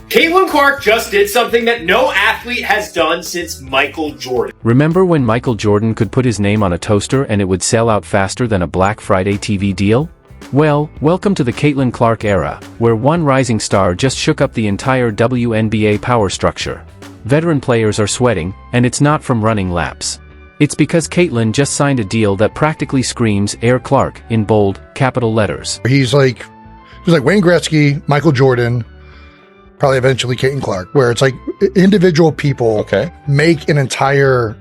Caitlin Clark just did something that no athlete has done since Michael Jordan. Remember when Michael Jordan could put his name on a toaster and it would sell out faster than a Black Friday TV deal? Well, welcome to the Caitlin Clark era, where one rising star just shook up the entire WNBA power structure. Veteran players are sweating, and it's not from running laps. It's because Caitlin just signed a deal that practically screams Air Clark in bold, capital letters. He's like Wayne Gretzky, Michael Jordan, probably eventually Caitlin Clark, where it's like individual people make an entire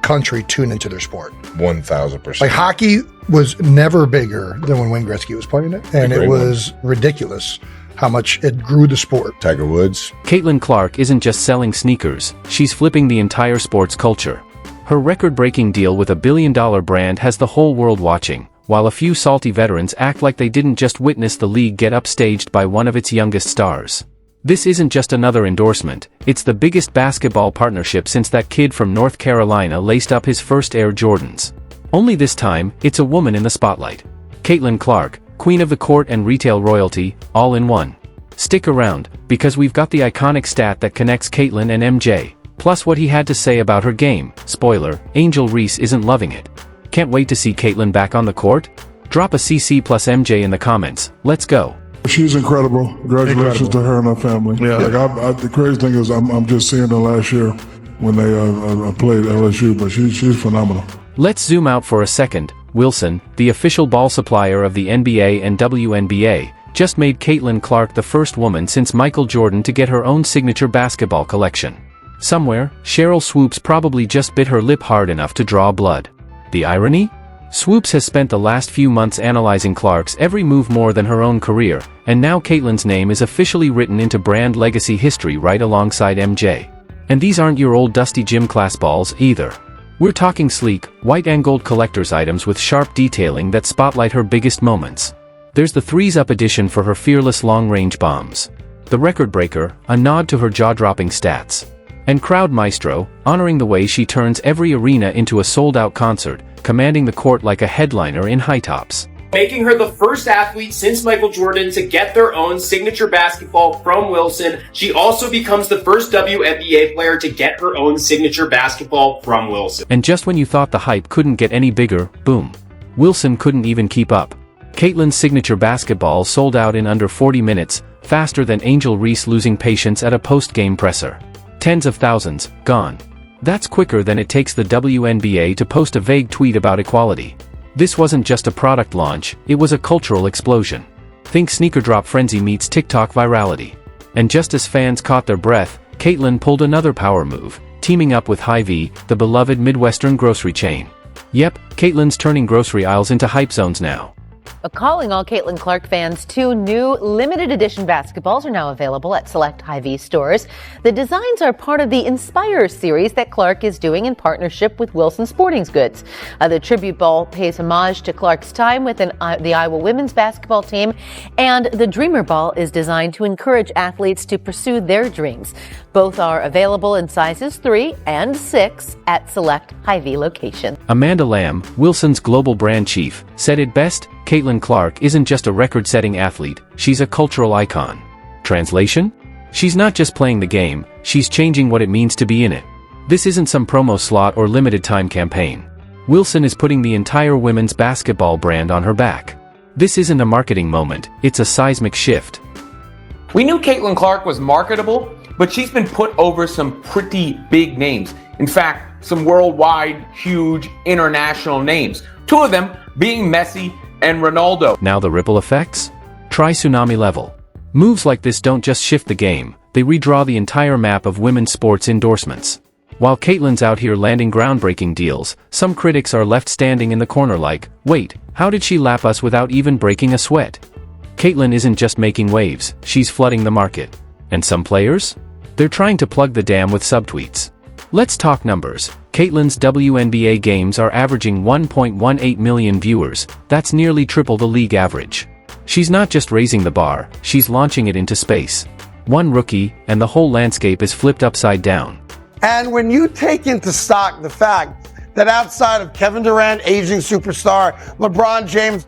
country tune into their sport. 1,000%. Like hockey was never bigger than when Wayne Gretzky was playing it, and it was ridiculous how much it grew the sport. Tiger Woods. Caitlin Clark isn't just selling sneakers, she's flipping the entire sports culture. Her record-breaking deal with a billion-dollar brand has the whole world watching, while a few salty veterans act like they didn't just witness the league get upstaged by one of its youngest stars. This isn't just another endorsement, it's the biggest basketball partnership since that kid from North Carolina laced up his first Air Jordans. Only this time, it's a woman in the spotlight. Caitlin Clark, queen of the court and retail royalty, all in one. Stick around, because we've got the iconic stat that connects Caitlin and MJ, plus what he had to say about her game. Spoiler, Angel Reese isn't loving it. Can't wait to see Caitlin back on the court? Drop a CC plus MJ in the comments, let's go. She's incredible. Congratulations to her and her family. Yeah. The crazy thing is I'm just seeing her last year when they played LSU, but she's phenomenal. Let's zoom out for a second. Wilson, the official ball supplier of the NBA and WNBA, just made Caitlin Clark the first woman since Michael Jordan to get her own signature basketball collection. Somewhere, Cheryl Swoops probably just bit her lip hard enough to draw blood. The irony? Swoops has spent the last few months analyzing Clark's every move more than her own career, and now Caitlin's name is officially written into brand legacy history right alongside MJ. And these aren't your old dusty gym class balls either. We're talking sleek, white and gold collector's items with sharp detailing that spotlight her biggest moments. There's the 3s-up edition for her fearless long-range bombs. The Record Breaker, a nod to her jaw-dropping stats. And Crowd Maestro, honoring the way she turns every arena into a sold-out concert, commanding the court like a headliner in high tops. Making her the first athlete since Michael Jordan to get their own signature basketball from Wilson. She also becomes the first WNBA player to get her own signature basketball from Wilson. And just when you thought the hype couldn't get any bigger, boom. Wilson couldn't even keep up. Caitlin's signature basketball sold out in under 40 minutes, faster than Angel Reese losing patience at a post-game presser. Tens of thousands, gone. That's quicker than it takes the WNBA to post a vague tweet about equality. This wasn't just a product launch, it was a cultural explosion. Think sneaker drop frenzy meets TikTok virality. And just as fans caught their breath, Caitlin pulled another power move, teaming up with Hy-Vee, the beloved Midwestern grocery chain. Yep, Caitlin's turning grocery aisles into hype zones now. Calling all Caitlin Clark fans, 2 new limited edition basketballs are now available at select Hy-Vee stores. The designs are part of the Inspire series that Clark is doing in partnership with Wilson Sporting Goods. The tribute ball pays homage to Clark's time with the Iowa women's basketball team, and the Dreamer ball is designed to encourage athletes to pursue their dreams. Both are available in sizes 3 and 6 at select Hy-Vee locations. Amanda Lamb, Wilson's global brand chief, said it best: Caitlin Clark isn't just a record-setting athlete, she's a cultural icon. Translation? She's not just playing the game, she's changing what it means to be in it. This isn't some promo slot or limited-time campaign. Wilson is putting the entire women's basketball brand on her back. This isn't a marketing moment, it's a seismic shift. We knew Caitlin Clark was marketable, but she's been put over some pretty big names. In fact, some worldwide, huge, international names. 2 of them being Messi and Ronaldo. Now the ripple effects? Try tsunami level. Moves like this don't just shift the game, they redraw the entire map of women's sports endorsements. While Caitlin's out here landing groundbreaking deals, some critics are left standing in the corner like, wait, how did she lap us without even breaking a sweat? Caitlin isn't just making waves, she's flooding the market. And some players? They're trying to plug the dam with subtweets. Let's talk numbers. Caitlin's WNBA games are averaging 1.18 million viewers, that's nearly triple the league average. She's not just raising the bar, she's launching it into space. One rookie, and the whole landscape is flipped upside down. And when you take into stock the fact that outside of Kevin Durant, aging superstar, LeBron James,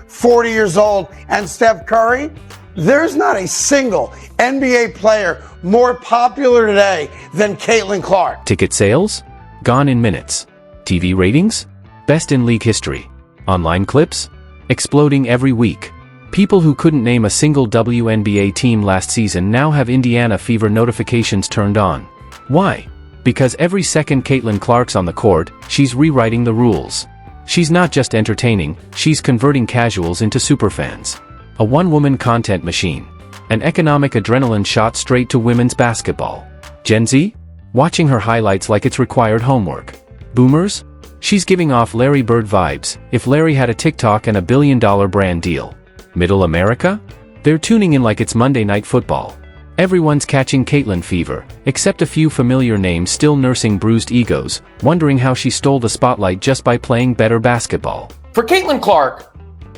40 years old, and Steph Curry, There's not a single NBA player more popular today than Caitlin Clark. Ticket sales? Gone in minutes. TV ratings? Best in league history. Online clips? Exploding every week. People who couldn't name a single WNBA team last season now have Indiana Fever notifications turned on. Why? Because every second Caitlin Clark's on the court, she's rewriting the rules. She's not just entertaining, she's converting casuals into superfans. A one-woman content machine. An economic adrenaline shot straight to women's basketball. Gen Z? Watching her highlights like it's required homework. Boomers? She's giving off Larry Bird vibes, if Larry had a TikTok and $1 billion brand deal. Middle America? They're tuning in like it's Monday Night Football. Everyone's catching Caitlin fever, except a few familiar names still nursing bruised egos, wondering how she stole the spotlight just by playing better basketball. For Caitlin Clark,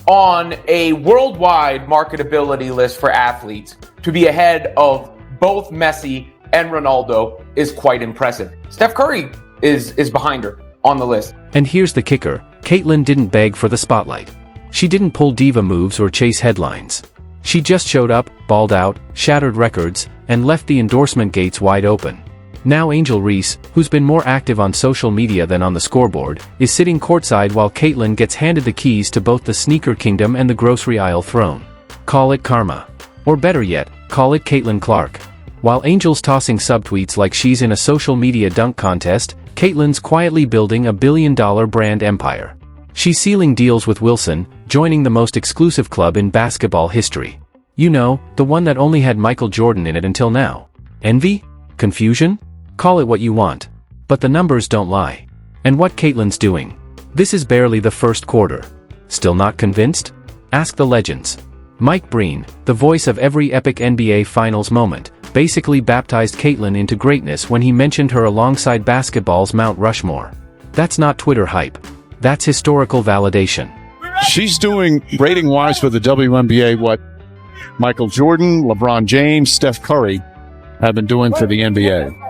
on a worldwide marketability list for athletes, to be ahead of both Messi and Ronaldo is quite impressive. Steph Curry is behind her on the list. And here's the kicker, Caitlin didn't beg for the spotlight. She didn't pull diva moves or chase headlines. She just showed up, balled out, shattered records, and left the endorsement gates wide open. Now Angel Reese, who's been more active on social media than on the scoreboard, is sitting courtside while Caitlin gets handed the keys to both the sneaker kingdom and the grocery aisle throne. Call it karma. Or better yet, call it Caitlin Clark. While Angel's tossing subtweets like she's in a social media dunk contest, Caitlin's quietly building $1 billion brand empire. She's sealing deals with Wilson, joining the most exclusive club in basketball history. You know, the one that only had Michael Jordan in it until now. Envy? Confusion? Call it what you want. But the numbers don't lie. And what Caitlin's doing? This is barely the first quarter. Still not convinced? Ask the legends. Mike Breen, the voice of every epic NBA Finals moment, basically baptized Caitlin into greatness when he mentioned her alongside basketball's Mount Rushmore. That's not Twitter hype. That's historical validation. She's doing rating-wise for the WNBA what Michael Jordan, LeBron James, Steph Curry have been doing for the NBA.